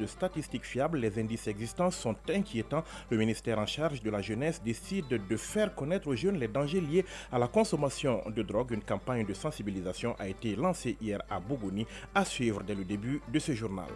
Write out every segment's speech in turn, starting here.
de statistiques fiables, les indices existants sont inquiétants. Le ministère en charge de la jeunesse décide de faire connaître aux jeunes les dangers liés à la consommation de drogue. Une campagne de sensibilisation a été lancée hier à Bougouni, à suivre dès le début de ce journal.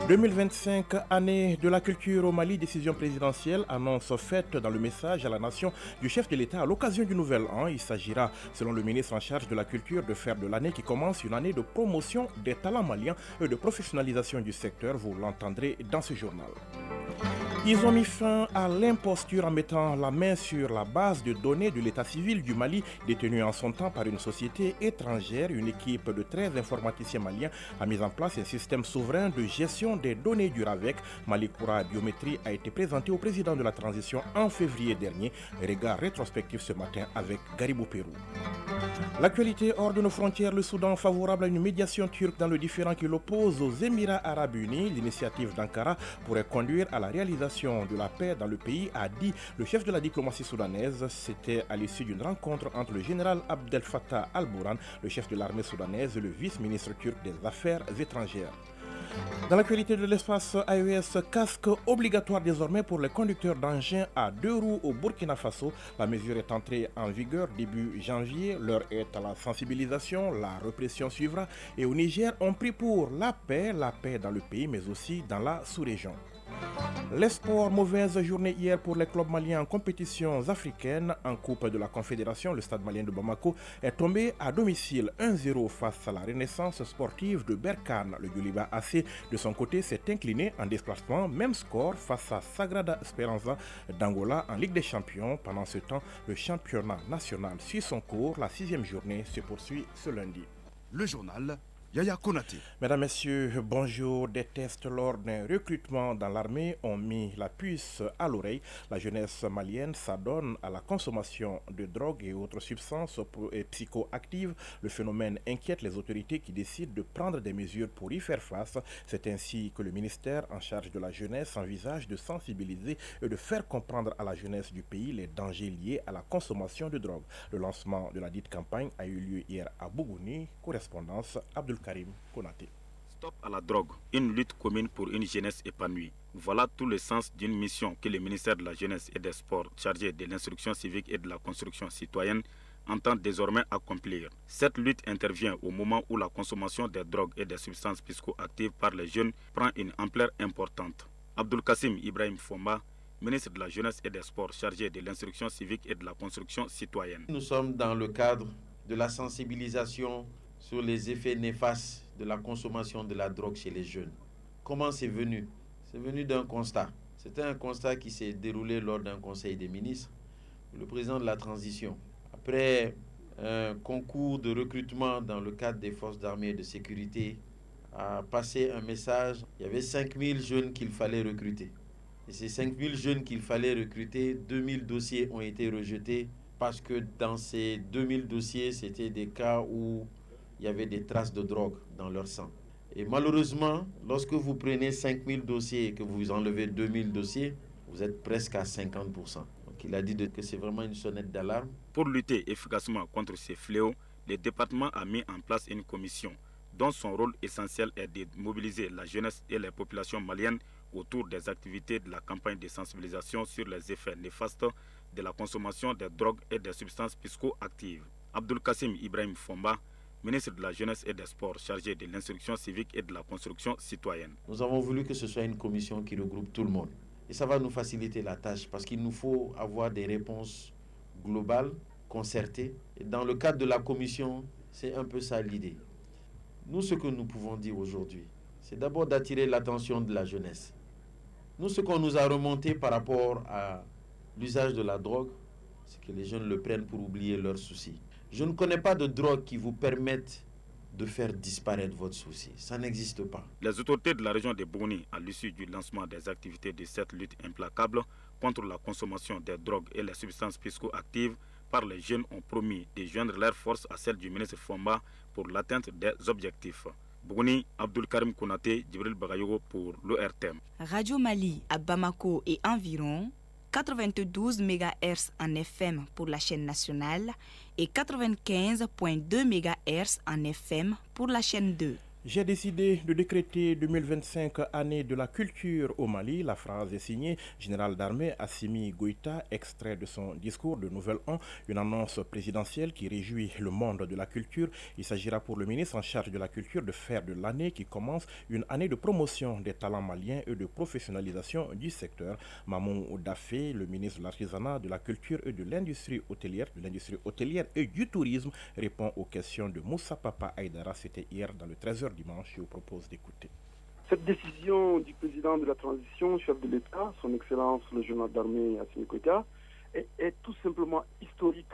2025, année de la culture au Mali, décision présidentielle, annonce faite dans le message à la nation du chef de l'État à l'occasion du Nouvel An. Il s'agira, selon le ministre en charge de la culture, de faire de l'année qui commence une année de promotion des talents maliens et de professionnalisation du secteur. Vous l'entendrez dans ce journal. Ils ont mis fin à l'imposture en mettant la main sur la base de données de l'état civil du Mali, détenue en son temps par une société étrangère. Une équipe de 13 informaticiens maliens a mis en place un système souverain de gestion des données du RAVEC. Malikoura Biométrie a été présenté au président de la transition en février dernier. Regard rétrospectif ce matin avec Garibou Pérou. L'actualité hors de nos frontières, le Soudan favorable à une médiation turque dans le différend qui l'oppose aux Émirats arabes unis. L'initiative d'Ankara pourrait conduire à la réalisation de la paix dans le pays, a dit le chef de la diplomatie soudanaise. C'était à l'issue d'une rencontre entre le général Abdel Fattah al-Burhan, le chef de l'armée soudanaise, et le vice-ministre turc des Affaires étrangères. Dans l'actualité de l'espace, AES, casque obligatoire désormais pour les conducteurs d'engins à 2 roues au Burkina Faso. La mesure est entrée en vigueur début janvier. L'heure est à la sensibilisation, la répression suivra. Et au Niger, on prie pour la paix dans le pays, mais aussi dans la sous-région. Les sports, mauvaise journée hier pour les clubs maliens en compétitions africaines. En Coupe de la Confédération, le stade malien de Bamako est tombé à domicile 1-0 face à la Renaissance sportive de Berkane. Le Djoliba AC, de son côté, s'est incliné en déplacement, même score face à Sagrada Esperanza d'Angola en Ligue des Champions. Pendant ce temps, le championnat national suit son cours. La 6e journée se poursuit ce lundi. Le journal Yaya Konaté. Mesdames, Messieurs, bonjour. Des tests lors d'un recrutement dans l'armée ont mis la puce à l'oreille. La jeunesse malienne s'adonne à la consommation de drogue et autres substances psychoactives. Le phénomène inquiète les autorités qui décident de prendre des mesures pour y faire face. C'est ainsi que le ministère en charge de la jeunesse envisage de sensibiliser et de faire comprendre à la jeunesse du pays les dangers liés à la consommation de drogue. Le lancement de la dite campagne a eu lieu hier à Bougouni. Correspondance Abdul Karim Konaté. Stop à la drogue, une lutte commune pour une jeunesse épanouie. Voilà tout le sens d'une mission que le ministère de la Jeunesse et des Sports, chargé de l'instruction civique et de la construction citoyenne, entend désormais accomplir. Cette lutte intervient au moment où la consommation des drogues et des substances psychoactives par les jeunes prend une ampleur importante. Abdul Kassim Ibrahim Fomba, ministre de la Jeunesse et des Sports, chargé de l'instruction civique et de la construction citoyenne. Nous sommes dans le cadre de la sensibilisation sur les effets néfastes de la consommation de la drogue chez les jeunes. Comment c'est venu? C'est venu d'un constat. C'était un constat qui s'est déroulé lors d'un conseil des ministres. Le président de la transition, après un concours de recrutement dans le cadre des forces d'armée et de sécurité, a passé un message. Il y avait 5000 jeunes qu'il fallait recruter. Et ces 5000 jeunes qu'il fallait recruter, 2000 dossiers ont été rejetés parce que dans ces 2000 dossiers, c'était des cas où il y avait des traces de drogue dans leur sang. Et malheureusement, lorsque vous prenez 5000 dossiers et que vous enlevez 2000 dossiers, vous êtes presque à 50%. Donc il a dit que c'est vraiment une sonnette d'alarme. Pour lutter efficacement contre ces fléaux, le département a mis en place une commission dont son rôle essentiel est de mobiliser la jeunesse et les populations maliennes autour des activités de la campagne de sensibilisation sur les effets néfastes de la consommation des drogues et des substances psychoactives. Abdul Kassim Ibrahim Fomba, ministre de la Jeunesse et des Sports, chargé de l'instruction civique et de la construction citoyenne. Nous avons voulu que ce soit une commission qui regroupe tout le monde. Et ça va nous faciliter la tâche parce qu'il nous faut avoir des réponses globales, concertées. Et dans le cadre de la commission, c'est un peu ça l'idée. Nous, ce que nous pouvons dire aujourd'hui, c'est d'abord d'attirer l'attention de la jeunesse. Nous, ce qu'on nous a remonté par rapport à l'usage de la drogue, c'est que les jeunes le prennent pour oublier leurs soucis. Je ne connais pas de drogue qui vous permette de faire disparaître votre souci. Ça n'existe pas. Les autorités de la région de Bougouni, à l'issue du lancement des activités de cette lutte implacable contre la consommation des drogues et les substances psychoactives par les jeunes, ont promis de joindre leurs forces à celles du ministre Fomba pour l'atteinte des objectifs. Bougouni, Abdul Karim Konaté, Djibril Bagayogo pour l'ORTM. Radio Mali à Bamako et environ, 92 MHz en FM pour la chaîne nationale et 95.2 MHz en FM pour la chaîne 2. J'ai décidé de décréter 2025 année de la culture au Mali. La phrase est signée Général d'armée Assimi Goïta, extrait de son discours de Nouvel An, une annonce présidentielle qui réjouit le monde de la culture. Il s'agira pour le ministre en charge de la culture de faire de l'année qui commence une année de promotion des talents maliens et de professionnalisation du secteur. Mamou Dafé, le ministre de l'Artisanat, de la culture et de l'industrie hôtelière et du tourisme, répond aux questions de Moussa Papa Aïdara. C'était hier dans le 13h dimanche. Je vous propose d'écouter. Cette décision du président de la transition, chef de l'État, son Excellence le général d'armée Assimi Goïta, est tout simplement historique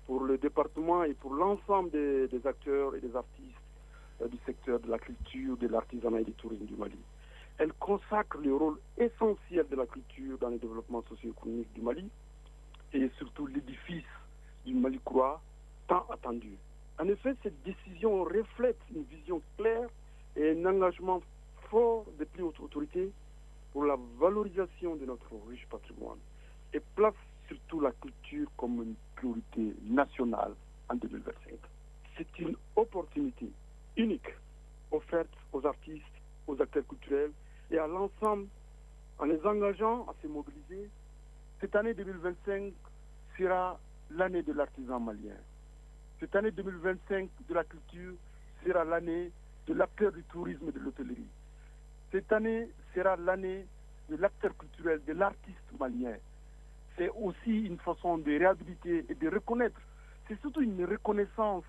pour le département et pour l'ensemble des acteurs et des artistes du secteur de la culture, de l'artisanat et du tourisme du Mali. Elle consacre le rôle essentiel de la culture dans le développement socio-économique du Mali et surtout l'édifice du Mali Croix tant attendu. En effet, cette décision reflète une vision claire et un engagement fort des plus hautes autorités pour la valorisation de notre riche patrimoine et place surtout la culture comme une priorité nationale en 2025. C'est une opportunité unique offerte aux artistes, aux acteurs culturels et à l'ensemble en les engageant à se mobiliser. Cette année 2025 sera l'année de l'artisan malien. Cette année 2025 de la culture sera l'année de l'acteur du tourisme et de l'hôtellerie. Cette année sera l'année de l'acteur culturel, de l'artiste malien. C'est aussi une façon de réhabiliter et de reconnaître. C'est surtout une reconnaissance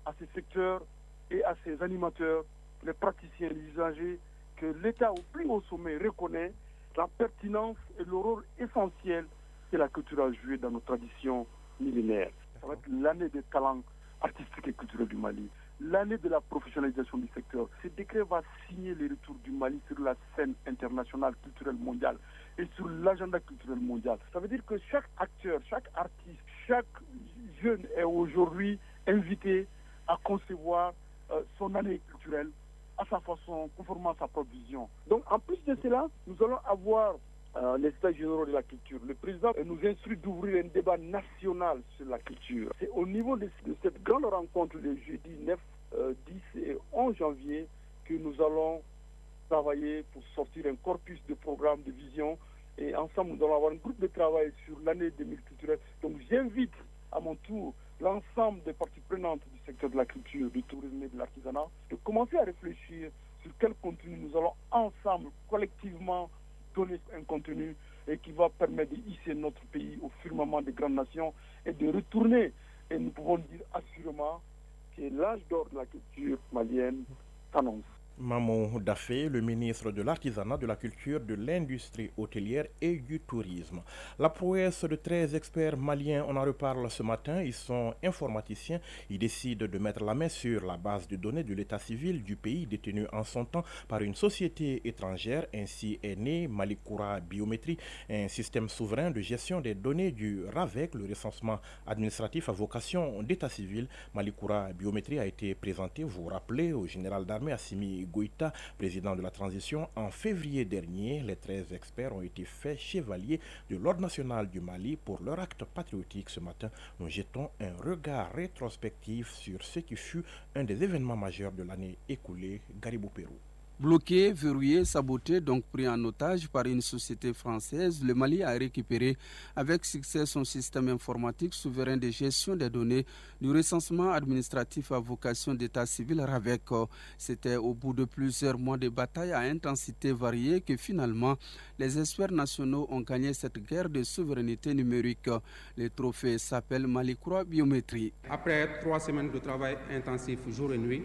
à ces secteurs et à ces animateurs, les praticiens, les usagers, que l'État au plus haut sommet reconnaît la pertinence et le rôle essentiel que la culture a joué dans nos traditions millénaires. Ça va être l'année des talents artistiques et culturels du Mali, l'année de la professionnalisation du secteur. Ce décret va signer le retour du Mali sur la scène internationale culturelle mondiale et sur l'agenda culturel mondial. Ça veut dire que chaque acteur, chaque artiste, chaque jeune est aujourd'hui invité à concevoir son année culturelle à sa façon, conformément à sa propre vision. Donc en plus de cela, nous allons avoir les États généraux de la culture. Le président nous instruit d'ouvrir un débat national sur la culture. C'est au niveau de cette grande rencontre le jeudi 9, 10 et 11 janvier que nous allons travailler pour sortir un corpus de programmes, de vision. Et ensemble, nous allons avoir un groupe de travail sur l'année 2000 culturelle. Donc j'invite à mon tour l'ensemble des parties prenantes du secteur de la culture, du tourisme et de l'artisanat de commencer à réfléchir sur quel contenu nous allons ensemble, collectivement, donner un contenu et qui va permettre de hisser notre pays au firmament des grandes nations et de retourner. Et nous pouvons dire assurément que l'âge d'or de la culture malienne s'annonce. Mamou Dafé, le ministre de l'Artisanat, de la Culture, de l'Industrie hôtelière et du Tourisme. La prouesse de 13 experts maliens, on en reparle ce matin. Ils sont informaticiens. Ils décident de mettre la main sur la base de données de l'état civil du pays détenu en son temps par une société étrangère. Ainsi est né Malikoura Biométrie, un système souverain de gestion des données du RAVEC, le recensement administratif à vocation d'état civil. Malikoura Biométrie a été présenté, vous vous rappelez, au général d'armée Assimi Goïta, président de la transition, en février dernier. Les 13 experts ont été faits chevaliers de l'Ordre national du Mali pour leur acte patriotique. Ce matin, nous jetons un regard rétrospectif sur ce qui fut un des événements majeurs de l'année écoulée, Garibou Pérou. Bloqué, verrouillé, saboté, donc pris en otage par une société française, le Mali a récupéré avec succès son système informatique souverain de gestion des données du recensement administratif à vocation d'état civil RAVEC. C'était au bout de plusieurs mois de bataille à intensité variée que finalement les experts nationaux ont gagné cette guerre de souveraineté numérique. Le trophée s'appelle Malikoura Biométrie. Après 3 semaines de travail intensif jour et nuit,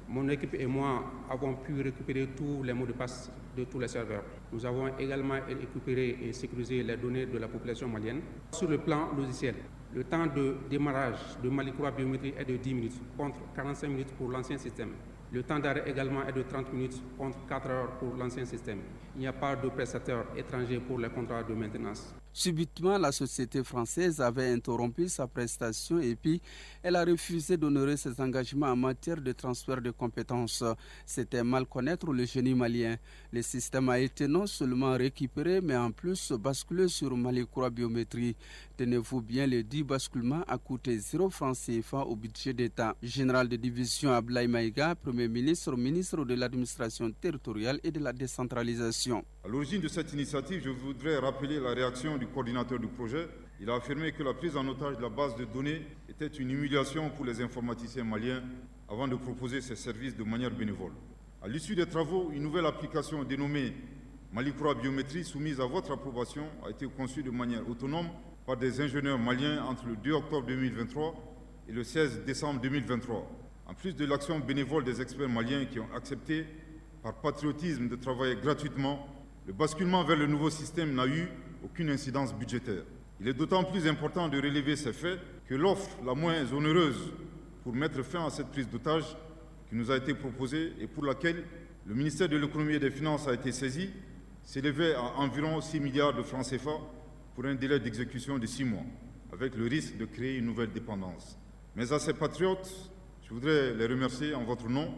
mon équipe et moi avons pu récupérer tous les mots de passe de tous les serveurs. Nous avons également récupéré et sécurisé les données de la population malienne. Sur le plan logiciel, le temps de démarrage de Malikoura Biométrie est de 10 minutes, contre 45 minutes pour l'ancien système. Le temps d'arrêt également est de 30 minutes, contre 4 heures pour l'ancien système. Il n'y a pas de prestataire étranger pour les contrats de maintenance. Subitement, la société française avait interrompu sa prestation et puis elle a refusé d'honorer ses engagements en matière de transfert de compétences. C'était mal connaître le génie malien. Le système a été non seulement récupéré, mais en plus basculé sur Malikoura Biométrie. Tenez-vous bien, le dit basculement a coûté 0 francs CFA au budget d'État. Général de division Ablaï Maïga, premier Premier ministre, ministre de l'administration territoriale et de la décentralisation. À l'origine de cette initiative, je voudrais rappeler la réaction du coordinateur du projet. Il a affirmé que la prise en otage de la base de données était une humiliation pour les informaticiens maliens avant de proposer ces services de manière bénévole. À l'issue des travaux, une nouvelle application dénommée Malikura Biométrie, soumise à votre approbation, a été conçue de manière autonome par des ingénieurs maliens entre le 2 octobre 2023 et le 16 décembre 2023. En plus de l'action bénévole des experts maliens qui ont accepté, par patriotisme, de travailler gratuitement, le basculement vers le nouveau système n'a eu aucune incidence budgétaire. Il est d'autant plus important de relever ces faits que l'offre la moins onéreuse pour mettre fin à cette prise d'otage qui nous a été proposée et pour laquelle le ministère de l'économie et des finances a été saisi s'élevait à environ 6 milliards de francs CFA pour un délai d'exécution de 6 mois, avec le risque de créer une nouvelle dépendance. Mais à ces patriotes, je voudrais les remercier en votre nom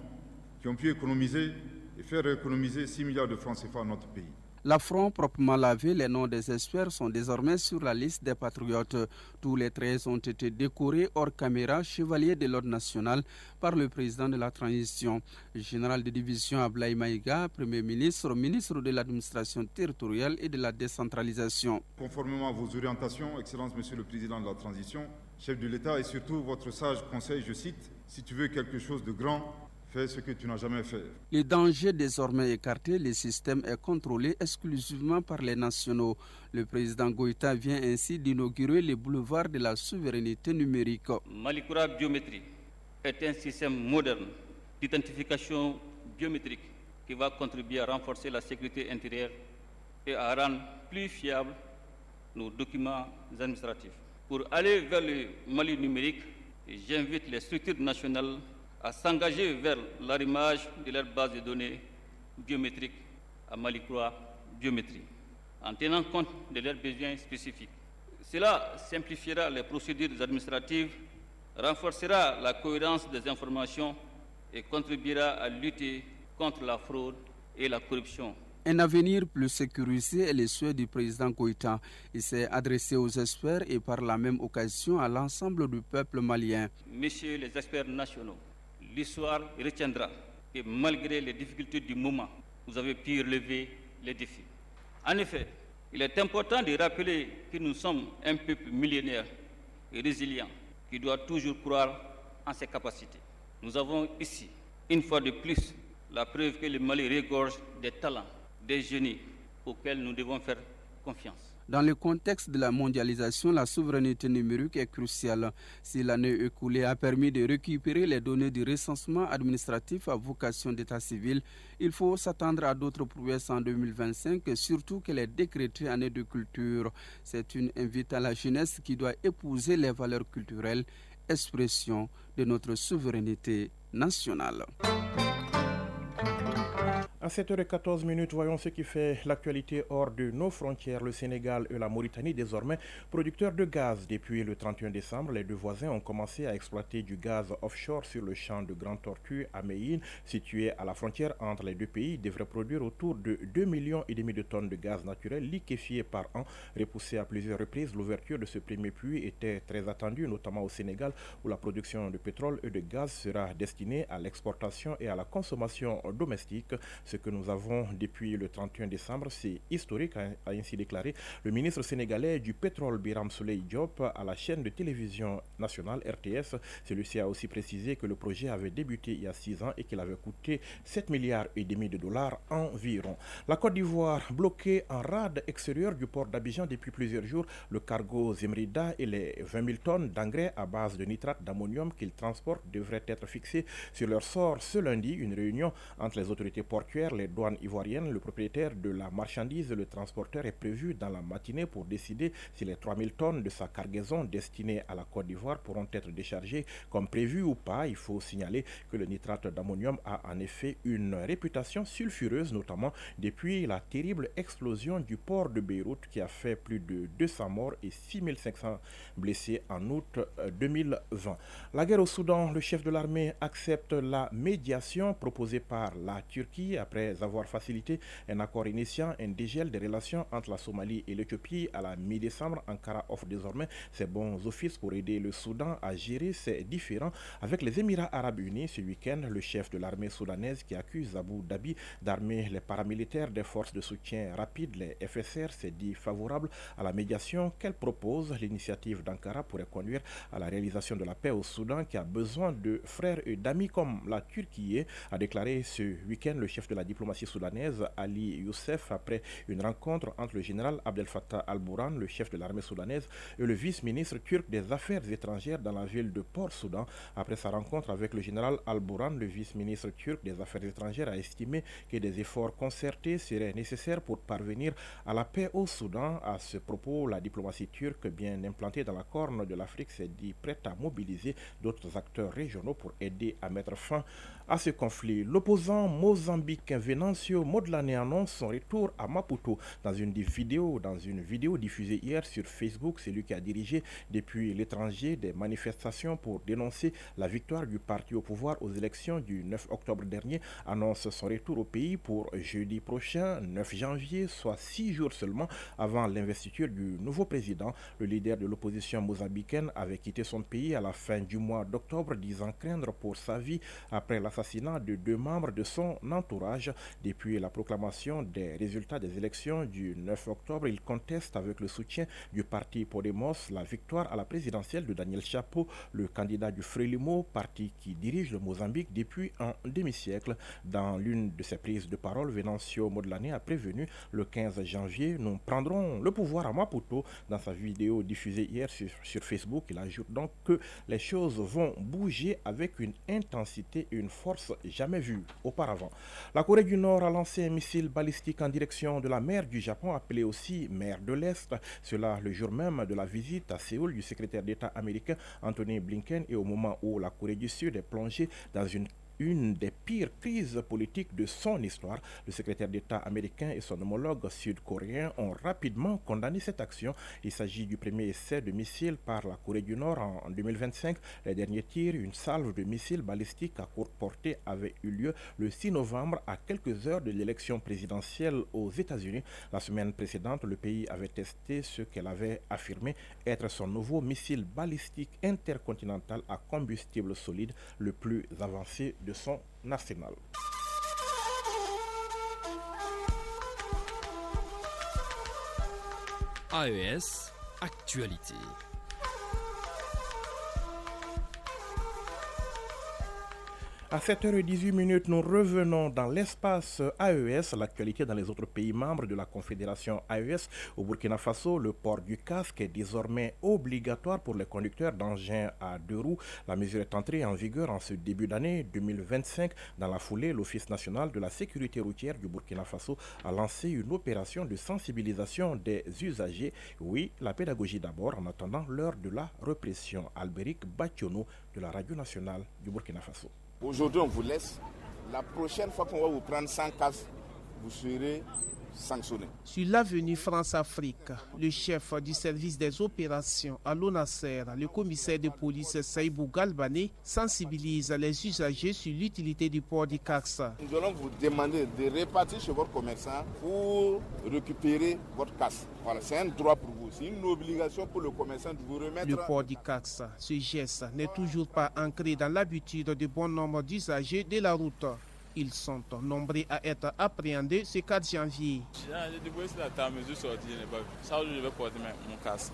qui ont pu économiser et faire économiser 6 milliards de francs CFA à notre pays. L'affront proprement lavé, les noms des experts sont désormais sur la liste des patriotes. Tous les 13 ont été décorés hors caméra, chevaliers de l'ordre national, par le président de la transition. Le général de division Ablaye Maïga, Premier ministre, ministre de l'administration territoriale et de la décentralisation. Conformément à vos orientations, Excellence Monsieur le Président de la transition, chef de l'État et surtout votre sage conseil, je cite, si tu veux quelque chose de grand, fais ce que tu n'as jamais fait. Les dangers désormais écartés, le système est contrôlé exclusivement par les nationaux. Le président Goïta vient ainsi d'inaugurer le boulevard de la souveraineté numérique. Malikura Biométrie est un système moderne d'identification biométrique qui va contribuer à renforcer la sécurité intérieure et à rendre plus fiables nos documents administratifs. Pour aller vers le Mali numérique, j'invite les structures nationales à s'engager vers l'arrimage de leur base de données biométriques à Malikura Biométrie, en tenant compte de leurs besoins spécifiques. Cela simplifiera les procédures administratives, renforcera la cohérence des informations et contribuera à lutter contre la fraude et la corruption. Un avenir plus sécurisé est le souhait du président Goïta. Il s'est adressé aux experts et par la même occasion à l'ensemble du peuple malien. Messieurs les experts nationaux, l'histoire retiendra que malgré les difficultés du moment, vous avez pu relever les défis. En effet, il est important de rappeler que nous sommes un peuple millénaire et résilient qui doit toujours croire en ses capacités. Nous avons ici, une fois de plus, la preuve que le Mali regorge des talents, des génies auxquels nous devons faire confiance. Dans le contexte de la mondialisation, la souveraineté numérique est cruciale. Si l'année écoulée a permis de récupérer les données du recensement administratif à vocation d'état civil, il faut s'attendre à d'autres prouesses en 2025, surtout qu'elle est décrétée année de culture. C'est une invite à la jeunesse qui doit épouser les valeurs culturelles, expression de notre souveraineté nationale. À 7h14, voyons ce qui fait l'actualité hors de nos frontières. Le Sénégal et la Mauritanie, désormais producteurs de gaz. Depuis le 31 décembre, les deux voisins ont commencé à exploiter du gaz offshore sur le champ de Grande Tortue à Méhine, situé à la frontière entre les deux pays. Il devrait produire autour de 2,5 millions de tonnes de gaz naturel liquéfié par an. Repoussé à plusieurs reprises, l'ouverture de ce premier puits était très attendue, notamment au Sénégal, où la production de pétrole et de gaz sera destinée à l'exportation et à la consommation domestique. Ce que nous avons depuis le 31 décembre, c'est historique, a ainsi déclaré le ministre sénégalais du pétrole Biram Souleye Diop à la chaîne de télévision nationale RTS. Celui-ci a aussi précisé que le projet avait débuté il y a 6 ans et qu'il avait coûté 7,5 milliards de dollars environ. La Côte d'Ivoire bloquée en rade extérieure du port d'Abidjan depuis plusieurs jours. Le cargo Zimrida et les 20 000 tonnes d'engrais à base de nitrate d'ammonium qu'il transporte devraient être fixés sur leur sort ce lundi. Une réunion entre les autorités portuaires, les douanes ivoiriennes, le propriétaire de la marchandise et le transporteur est prévu dans la matinée pour décider si les 3 000 tonnes de sa cargaison destinée à la Côte d'Ivoire pourront être déchargées comme prévu ou pas. Il faut signaler que le nitrate d'ammonium a en effet une réputation sulfureuse, notamment depuis la terrible explosion du port de Beyrouth qui a fait plus de 200 morts et 6 500 blessés en août 2020. La guerre au Soudan, le chef de l'armée accepte la médiation proposée par la Turquie après après avoir facilité un accord initiant un dégel des relations entre la Somalie et l'Éthiopie à la mi-décembre. Ankara offre désormais ses bons offices pour aider le Soudan à gérer ses différends avec les Émirats arabes unis. Ce week-end, le chef de l'armée soudanaise qui accuse Abu Dhabi d'armer les paramilitaires des forces de soutien rapide, les FSR, s'est dit favorable à la médiation qu'elle propose. L'initiative d'Ankara pourrait conduire à la réalisation de la paix au Soudan qui a besoin de frères et d'amis comme la Turquie, a déclaré ce week-end le chef de la diplomatie soudanaise Ali Youssef après une rencontre entre le général Abdel Fattah al-Burhan, le chef de l'armée soudanaise, et le vice-ministre turc des Affaires étrangères dans la ville de Port-Soudan. Après sa rencontre avec le général al-Burhan, le vice-ministre turc des Affaires étrangères a estimé que des efforts concertés seraient nécessaires pour parvenir à la paix au Soudan. À ce propos, la diplomatie turque, bien implantée dans la Corne de l'Afrique, s'est dit prête à mobiliser d'autres acteurs régionaux pour aider à mettre fin à ce conflit. L'opposant mozambicain Venancio Mondlane annonce son retour à Maputo dans une vidéo diffusée hier sur Facebook. C'est lui qui a dirigé depuis l'étranger des manifestations pour dénoncer la victoire du parti au pouvoir aux élections du 9 octobre dernier, annonce son retour au pays pour jeudi prochain, 9 janvier, soit 6 jours seulement avant l'investiture du nouveau président. Le leader de l'opposition mozambicaine avait quitté son pays à la fin du mois d'octobre, disant craindre pour sa vie après l'assassinat de 2 membres de son entourage. Depuis la proclamation des résultats des élections du 9 octobre, il conteste avec le soutien du parti Podemos la victoire à la présidentielle de Daniel Chapo, le candidat du Frelimo, parti qui dirige le Mozambique depuis un demi-siècle. Dans l'une de ses prises de parole, Venancio Mondlane a prévenu le 15 janvier « Nous prendrons le pouvoir à Maputo ». Dans sa vidéo diffusée hier sur Facebook, il ajoute donc que les choses vont bouger avec une intensité et une force jamais vues auparavant. La Corée du Nord a lancé un missile balistique en direction de la mer du Japon, appelée aussi mer de l'Est. Cela le jour même de la visite à Séoul du secrétaire d'État américain Anthony Blinken et au moment où la Corée du Sud est plongée dans une des pires crises politiques de son histoire. Le secrétaire d'État américain et son homologue sud-coréen ont rapidement condamné cette action. Il s'agit du premier essai de missile par la Corée du Nord en 2025. Les derniers tirs, une salve de missiles balistiques à courte portée, avait eu lieu le 6 novembre à quelques heures de l'élection présidentielle aux États-Unis. La semaine précédente, le pays avait testé ce qu'elle avait affirmé être son nouveau missile balistique intercontinental à combustible solide, le plus avancé de son arsenal. AES Actualité. À 7h18, nous revenons dans l'espace AES, l'actualité dans les autres pays membres de la Confédération AES. Au Burkina Faso, le port du casque est désormais obligatoire pour les conducteurs d'engins à 2 roues. La mesure est entrée en vigueur en ce début d'année 2025. Dans la foulée, l'Office national de la sécurité routière du Burkina Faso a lancé une opération de sensibilisation des usagers. Oui, la pédagogie d'abord, en attendant l'heure de la répression. Albéric Bationo de la Radio nationale du Burkina Faso. Aujourd'hui, on vous laisse. La prochaine fois qu'on va vous prendre sans casque, vous serez sanctionné. Sur l'avenue France-Afrique, le chef du service des opérations à l'ONASER, le commissaire de police Saïbou Galbané, sensibilise les usagers sur l'utilité du port du casque. Nous allons vous demander de repartir chez votre commerçant pour récupérer votre casque. Voilà, c'est un droit pour vous, c'est une obligation pour le commerçant de vous remettre. Le port du casque, ce geste n'est toujours pas ancré dans l'habitude de bon nombre d'usagers de la route. Ils sont nombreux à être appréhendés ce 4 janvier. Je vais porter mon casque.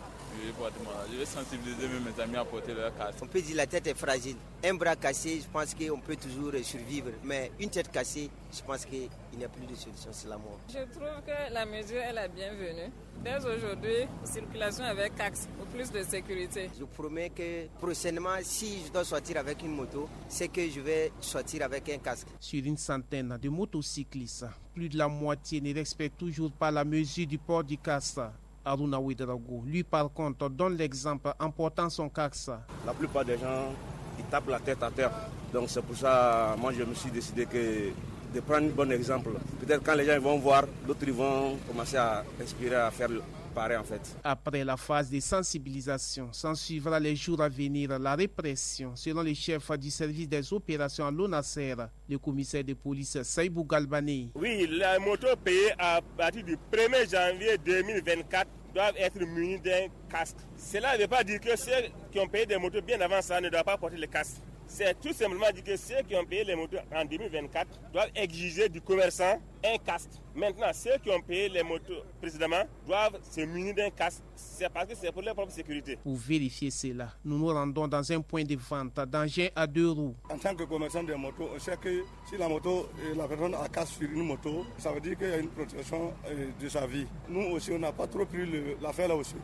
Je vais sensibiliser mes amis à porter leur casque. On peut dire que la tête est fragile. Un bras cassé, je pense qu'on peut toujours survivre. Mais une tête cassée, je pense qu'il n'y a plus de solution, c'est la mort. Je trouve que la mesure est la bienvenue. Dès aujourd'hui, circulation avec casque pour plus de sécurité. Je promets que prochainement, si je dois sortir avec une moto, c'est que je vais sortir avec un casque. Sur une centaine de motocyclistes, plus de la moitié ne respectent toujours pas la mesure du port du casque. Aruna Ouedraogo, lui par contre, donne l'exemple en portant son casque. La plupart des gens, ils tapent la tête à terre. Donc c'est pour ça, moi je me suis décidé de prendre un bon exemple. Peut-être quand les gens vont voir, d'autres ils vont commencer à inspirer à faire préparer en fait. Après la phase de sensibilisation, s'en suivra les jours à venir la répression, selon le chef du service des opérations à l'ONASER, le commissaire de police Saïbou Galbani. Oui, les motos payées à partir du 1er janvier 2024 doivent être munis d'un casque. Cela ne veut pas dire que ceux qui ont payé des motos bien avant ça ne doivent pas porter le casque. C'est tout simplement dire que ceux qui ont payé les motos en 2024 doivent exiger du commerçant un casque. Maintenant, ceux qui ont payé les motos précédemment doivent se munir d'un casque. C'est parce que c'est pour leur propre sécurité. Pour vérifier cela, nous nous rendons dans un point de vente d'engins à 2 roues. En tant que commerçant de moto, on sait que si la moto, la personne a casse sur une moto, ça veut dire qu'il y a une protection de sa vie. Nous aussi, on n'a pas trop pris l'affaire là aussi.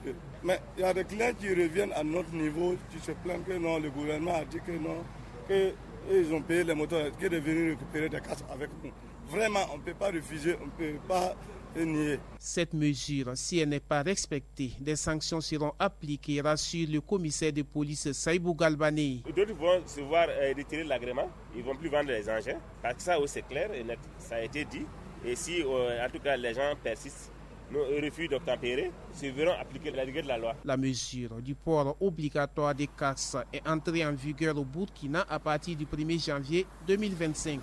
Mais il y a des clients qui reviennent à notre niveau, qui se plaignent que non, le gouvernement a dit que non, qu'ils ont payé les motos, qu'ils sont venus récupérer des casques avec nous. Vraiment, on ne peut pas refuser, on ne peut pas nier. Cette mesure, si elle n'est pas respectée, des sanctions seront appliquées, rassure le commissaire de police Saïbou Galbani. D'autres vont se voir retirer l'agrément, ils ne vont plus vendre les engins, parce que ça c'est clair et net, ça a été dit. Et si en tout cas les gens persistent, nous refusent d'obtempérer, se verront appliquer la rigueur de la loi. La mesure du port obligatoire des casques est entrée en vigueur au Burkina à partir du 1er janvier 2025.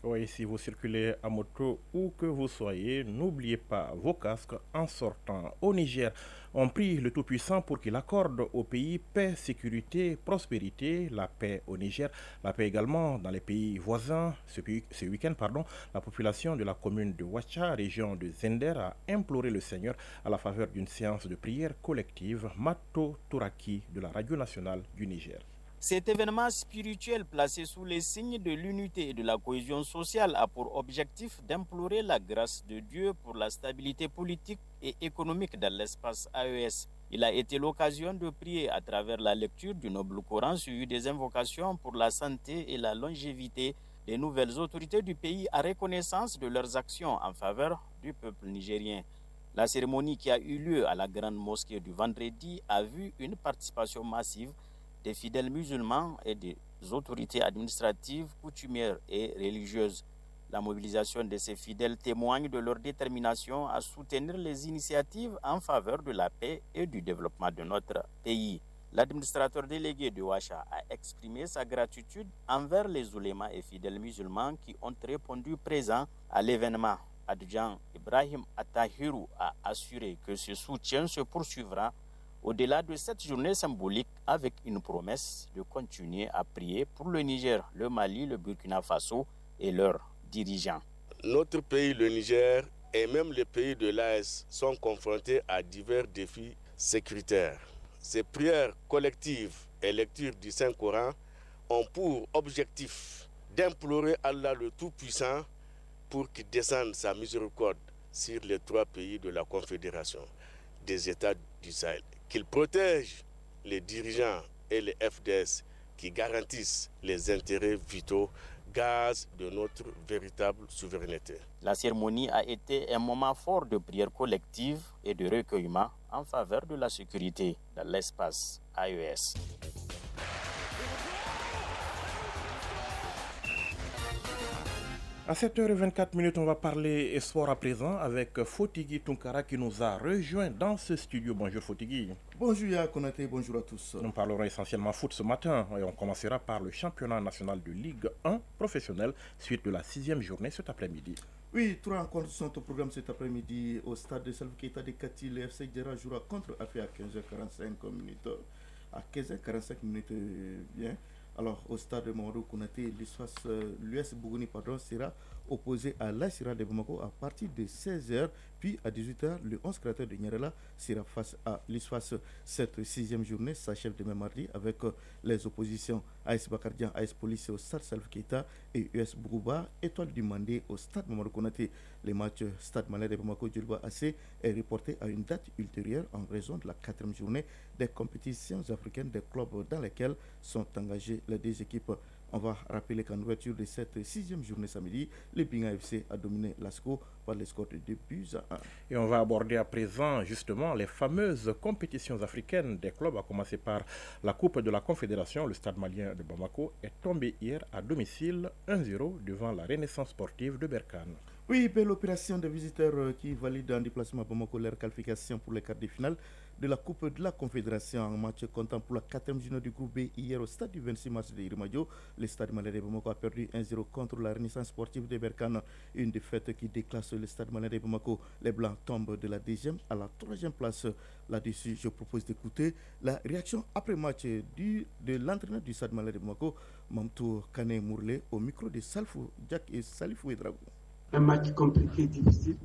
Oui, si vous circulez à moto où que vous soyez, n'oubliez pas vos casques en sortant. Au Niger, on prie le Tout-Puissant pour qu'il accorde au pays paix, sécurité, prospérité, la paix au Niger, la paix également dans les pays voisins. Ce week-end, la population de la commune de Ouacha, région de Zender, a imploré le Seigneur à la faveur d'une séance de prière collective. Mato Touraki de la Radio nationale du Niger. Cet événement spirituel placé sous les signes de l'unité et de la cohésion sociale a pour objectif d'implorer la grâce de Dieu pour la stabilité politique et économique dans l'espace AES. Il a été l'occasion de prier à travers la lecture du Noble Coran suivi des invocations pour la santé et la longévité des nouvelles autorités du pays à reconnaissance de leurs actions en faveur du peuple nigérien. La cérémonie qui a eu lieu à la grande mosquée du vendredi a vu une participation massive des fidèles musulmans et des autorités administratives, coutumières et religieuses. La mobilisation de ces fidèles témoigne de leur détermination à soutenir les initiatives en faveur de la paix et du développement de notre pays. L'administrateur délégué de Ouacha a exprimé sa gratitude envers les oulémas et fidèles musulmans qui ont répondu présents à l'événement. Adjan Ibrahim Attahiru a assuré que ce soutien se poursuivra au-delà de cette journée symbolique avec une promesse de continuer à prier pour le Niger, le Mali, le Burkina Faso et leurs dirigeants. Notre pays, le Niger, et même les pays de l'AES sont confrontés à divers défis sécuritaires. Ces prières collectives et lectures du Saint-Coran ont pour objectif d'implorer Allah le Tout-Puissant pour qu'il descende sa miséricorde sur les 3 pays de la Confédération des États du Sahel, qu'il protège les dirigeants et les FDS qui garantissent les intérêts vitaux, gaz de notre véritable souveraineté. La cérémonie a été un moment fort de prière collective et de recueillement en faveur de la sécurité dans l'espace AES. À 7h24, on va parler sport à présent avec Fotigui Tunkara qui nous a rejoint dans ce studio. Bonjour Fotigui. Bonjour Yaya Konaté, bonjour à tous. Nous parlerons essentiellement foot ce matin et on commencera par le championnat national de Ligue 1 professionnel suite de la 6e journée cet après-midi. Oui, 3 rencontres sont au programme cet après-midi au stade de Salva Keita de Kati. Le FC Djera jouera contre Afé à 15h45 minutes. À 15h45 minutes, bien. Alors, au stade de Mamadou Konaté, l'US Bougouni sera opposé à l'Aïsira de Bamako à partir de 16h. Puis à 18h, le 11 créateur de Nyarela sera face à l'ISFAS. Cette 6e journée s'achève demain mardi avec les oppositions AS Bakardian, AS Police au stade Salva Keita et US Bougouba, Étoile du Mandé au stade Mamadou Konaté. Les matchs Stade Malais de Bamako Djulba AC est reporté à une date ultérieure en raison de la 4e journée des compétitions africaines des clubs dans lesquelles sont engagées les 2 équipes. On va rappeler qu'en ouverture de cette 6e journée samedi, le Binga FC a dominé l'ASCO par le score de 2-1. Et on va aborder à présent justement les fameuses compétitions africaines des clubs, à commencer par la Coupe de la Confédération. Le stade malien de Bamako est tombé hier à domicile 1-0 devant la Renaissance sportive de Berkane. Oui, belle opération des visiteurs qui valident en déplacement à Bamako leur qualification pour les quarts de finale de la Coupe de la Confédération en match comptant pour la 4e journée du groupe B hier au stade du 26 mars de Irimadio. Le stade malais de Bamako a perdu 1-0 contre la Renaissance sportive de Berkane. Une défaite qui déclasse le stade malais de Bamako. Les Blancs tombent de la 2e à la 3e place. Là-dessus, je propose d'écouter la réaction après match de l'entraîneur du stade malais de Bamako, Mamtou Kane Mourlé, au micro de Salfou Jack et Salifou Edragou. Un match compliqué, difficile.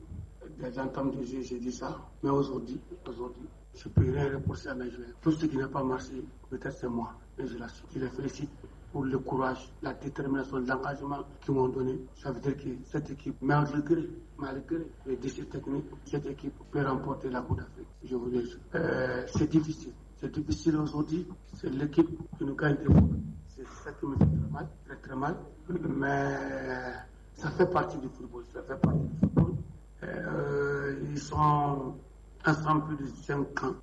Des entames de jeu, j'ai dit ça. Mais aujourd'hui, je ne peux rien reprocher à mes joueurs. Tout ce qui n'a pas marché, peut-être c'est moi. Et je l'assume. Je les félicite pour le courage, la détermination, l'engagement qu'ils m'ont donné. Ça veut dire que cette équipe, malgré les défis techniques, cette équipe peut remporter la Coupe d'Afrique. Je vous le dis. C'est difficile. C'est difficile aujourd'hui. C'est l'équipe qui nous gagne des coups. C'est ça qui me fait très mal, très mal. Mais ça fait partie du football. Ils sont ensemble plus de 5 ans.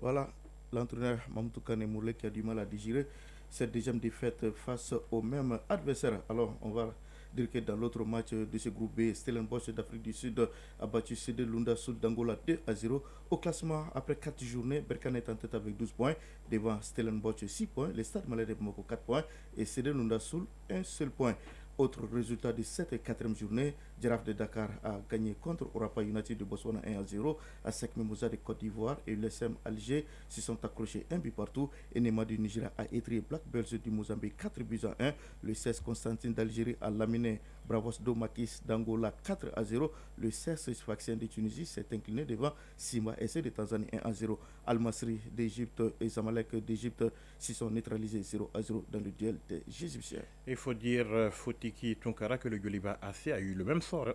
Voilà, l'entraîneur Mamtou Kane Mourlé qui a du mal à digérer cette deuxième défaite face au même adversaire. Alors, on va dire que dans l'autre match de ce groupe B, Stellenbosch d'Afrique du Sud a battu CD Lunda Sud d'Angola 2-0. Au classement, après 4 journées, Berkane est en tête avec 12 points. Devant Stellenbosch 6 points, le Stade Malais de Bamako 4 points et CD Lunda Sud 1 seul point. Autre résultat de cette 4e journée, Giraffe de Dakar a gagné contre Orapa United de Botswana 1-0. ASEC Mimosa de Côte d'Ivoire et l'USM Alger se sont accrochés un but partout. Et Nema du Nigeria a étrié Black Bells du Mozambique 4-1. Le 16 Constantine d'Algérie a laminé Bravos do Maquis d'Angola 4-0. Le 16 Sfaxien de Tunisie s'est incliné devant Simba SC de Tanzanie 1-0. Al-Masri d'Égypte et Zamalek d'Égypte se sont neutralisés 0-0 dans le duel des Égyptiens. Il faut dire, Fotiki Tunkara, que le Yoliba AC a eu le même sort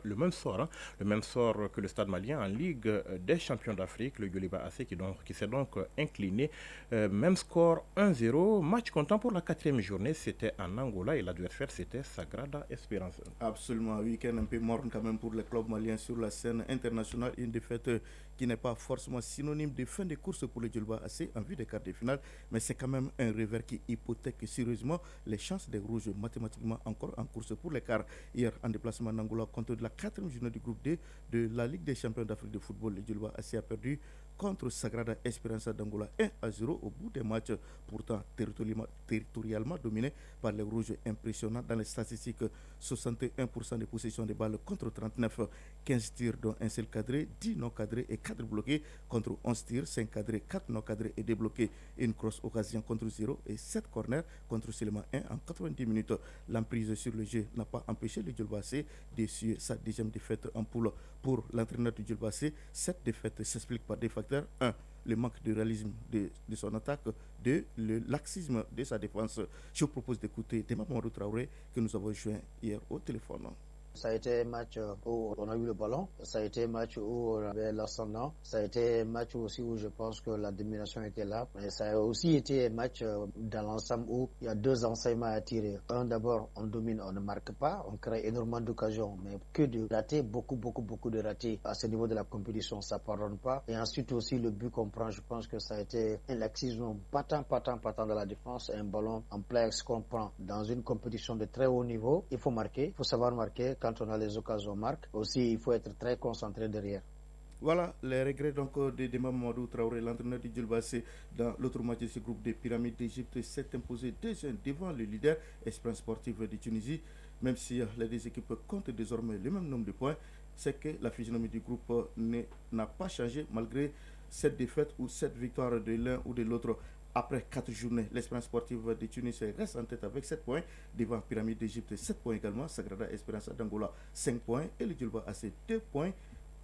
que le Stade malien en Ligue des champions d'Afrique. Le Yoliba AC qui s'est donc incliné. Même score 1-0. Match comptant pour la 4e journée, c'était en Angola et l'adversaire c'était Sagrada Esperance. Absolument, week-end un peu morne quand même pour les clubs maliens sur la scène internationale. Une défaite qui n'est pas forcément synonyme de fin de course pour le Yoliba AC en vue des quarts de finale, mais c'est quand même un revers qui hypothèque sérieusement les chances des Rouges mathématiquement encore en course pour les quarts. Hier, en déplacement en Angola, contre la 4e journée du groupe D de la Ligue des champions d'Afrique de football, le Yoliba AC a perdu contre Sagrada Esperança d'Angola 1-0 au bout des matchs, pourtant territorialement dominé par les Rouges. Impressionnant dans les statistiques, 61% de possession de balles contre 39, 15 tirs dont un seul cadré, 10 non cadrés et 4 bloqués contre 11 tirs, 5 cadrés, 4 non cadrés et débloqués, une grosse occasion contre 0 et 7 corners contre seulement 1 en 90 minutes. L'emprise sur le jeu n'a pas empêché le Yoliba AC d'essuyer sa deuxième défaite en poule. Pour l'entraîneur du Yoliba AC, cette défaite s'explique par des facteurs. 1. Le manque de réalisme de son attaque. 2. Le laxisme de sa défense. Je vous propose d'écouter Tema Mamadou Traoré que nous avons joint hier au téléphone. Ça a été un match où on a eu le ballon, ça a été un match où on avait l'ascendant, ça a été un match aussi où je pense que la domination était là, mais ça a aussi été un match dans l'ensemble où il y a 2 enseignements à tirer. Un, d'abord, on domine, on ne marque pas, on crée énormément d'occasions, mais que de ratés, beaucoup de ratés à ce niveau de la compétition, ça ne pardonne pas. Et ensuite aussi le but qu'on prend, je pense que ça a été un laxisme patent dans la défense, un ballon en plex qu'on prend dans une compétition de très haut niveau. Il faut marquer, il faut savoir marquer. Quand on a les occasions, on marque. Aussi, il faut être très concentré derrière. Voilà les regrets donc de Dema Mamadou Traoré, l'entraîneur du Yoliba AC. Dans l'autre match de ce groupe des Pyramides d'Égypte s'est imposé 2-1 devant le leader Espérance sportive de Tunisie. Même si les deux équipes comptent désormais le même nombre de points, c'est que la physionomie du groupe n'a pas changé malgré cette défaite ou cette victoire de l'un ou de l'autre. Après 4 journées, l'Espérance sportive de Tunis reste en tête avec 7 points. Devant Pyramide d'Égypte, 7 points également. Sagrada Esperança d'Angola, 5 points. Et le Yoliba AC, 2 points.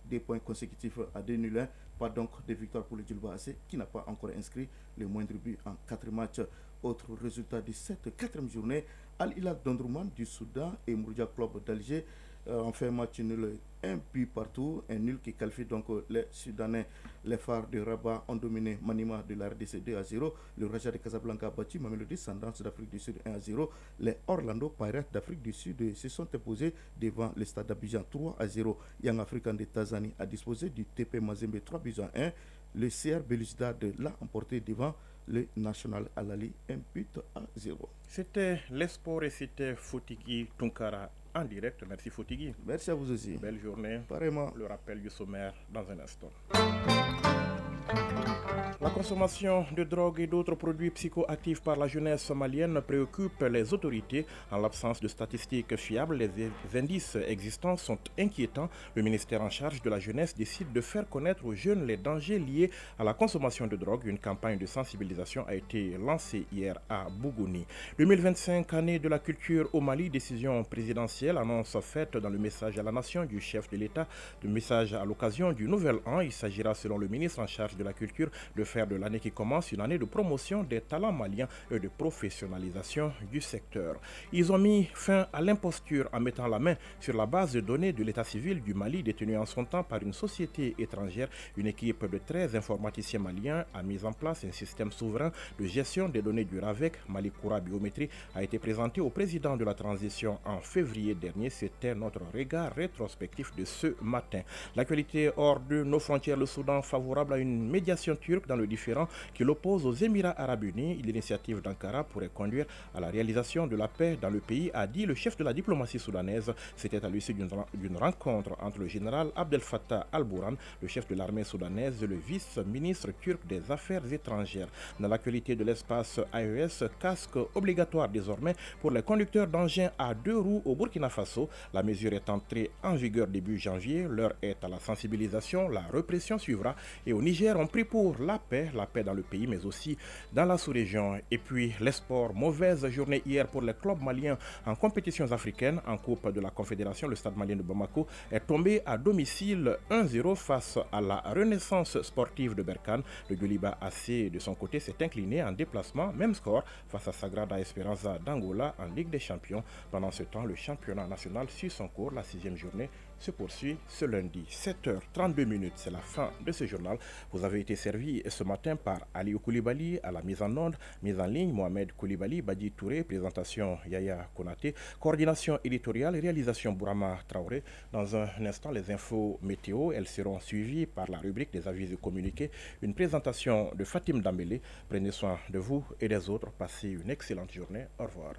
Des points consécutifs à 2-0. Pas donc de victoire pour le Yoliba AC qui n'a pas encore inscrit le moindre but en 4 matchs. Autre résultat de cette 4e journée, Al Hilal d'Omdurman du Soudan et Mouroudia Club d'Alger ont fait un match nul, un but partout, un nul qui qualifie donc les Soudanais. Les phares de Rabat ont dominé Manima de la RDC 2-0. Le Raja de Casablanca a battu Mamelodi Sundowns d'Afrique du Sud 1-0. Les Orlando Pirates d'Afrique du Sud se sont imposés devant le Stade d'Abidjan 3-0. Young African de Tanzanie a disposé du TP Mazembe 3-1. Le CR Belouizdad l'a emporté devant le National Al Ahly 1-0. C'était l'espoir et c'était Fotiki Tunkara en direct. Merci Fotigui. Merci à vous aussi. Belle journée. Pareillement. Le rappel du sommaire dans un instant. La consommation de drogue et d'autres produits psychoactifs par la jeunesse malienne préoccupe les autorités. En l'absence de statistiques fiables, les indices existants sont inquiétants. Le ministère en charge de la jeunesse décide de faire connaître aux jeunes les dangers liés à la consommation de drogue. Une campagne de sensibilisation a été lancée hier à Bougouni. 2025, année de la culture au Mali, décision présidentielle, annonce faite dans le message à la nation du chef de l'État. Le message à l'occasion du Nouvel An, il s'agira selon le ministre en charge de la culture de faire de l'année qui commence une année de promotion des talents maliens et de professionnalisation du secteur. Ils ont mis fin à l'imposture en mettant la main sur la base de données de l'état civil du Mali détenue en son temps par une société étrangère. Une équipe de 13 informaticiens maliens a mis en place un système souverain de gestion des données du RAVEC. Malikoura Biométrie a été présenté au président de la transition en février dernier. C'était notre regard rétrospectif de ce matin. L'actualité hors de nos frontières, le Soudan favorable à une médiation turque dans le différend qui l'oppose aux Émirats arabes unis. L'initiative d'Ankara pourrait conduire à la réalisation de la paix dans le pays, a dit le chef de la diplomatie soudanaise. C'était à l'issue d'une rencontre entre le général Abdel Fattah al-Bourhan, le chef de l'armée soudanaise, et le vice-ministre turc des Affaires étrangères. Dans l'actualité de l'espace AES, casque obligatoire désormais pour les conducteurs d'engins à 2 roues au Burkina Faso. La mesure est entrée en vigueur début janvier. L'heure est à la sensibilisation. La répression suivra. Et au Niger, on prie pour la paix dans le pays, mais aussi dans la sous-région. Et puis les sports, mauvaise journée hier pour les clubs maliens en compétitions africaines. En Coupe de la Confédération, le stade malien de Bamako est tombé à domicile 1-0 face à la Renaissance sportive de Berkane. Le Gueliba AC de son côté s'est incliné en déplacement, même score, face à Sagrada Esperanza d'Angola en Ligue des Champions. Pendant ce temps, le championnat national suit son cours. La 6e journée se poursuit ce lundi. 7h32, c'est la fin de ce journal. Vous avez été servi ce matin par Aliou Koulibaly à la mise en onde, mise en ligne, Mohamed Koulibaly, Badi Touré, présentation Yaya Konaté, coordination éditoriale et réalisation Bourama Traoré. Dans un instant, les infos météo, elles seront suivies par la rubrique des avis et communiqués, une présentation de Fatim Dambélé. Prenez soin de vous et des autres. Passez une excellente journée. Au revoir.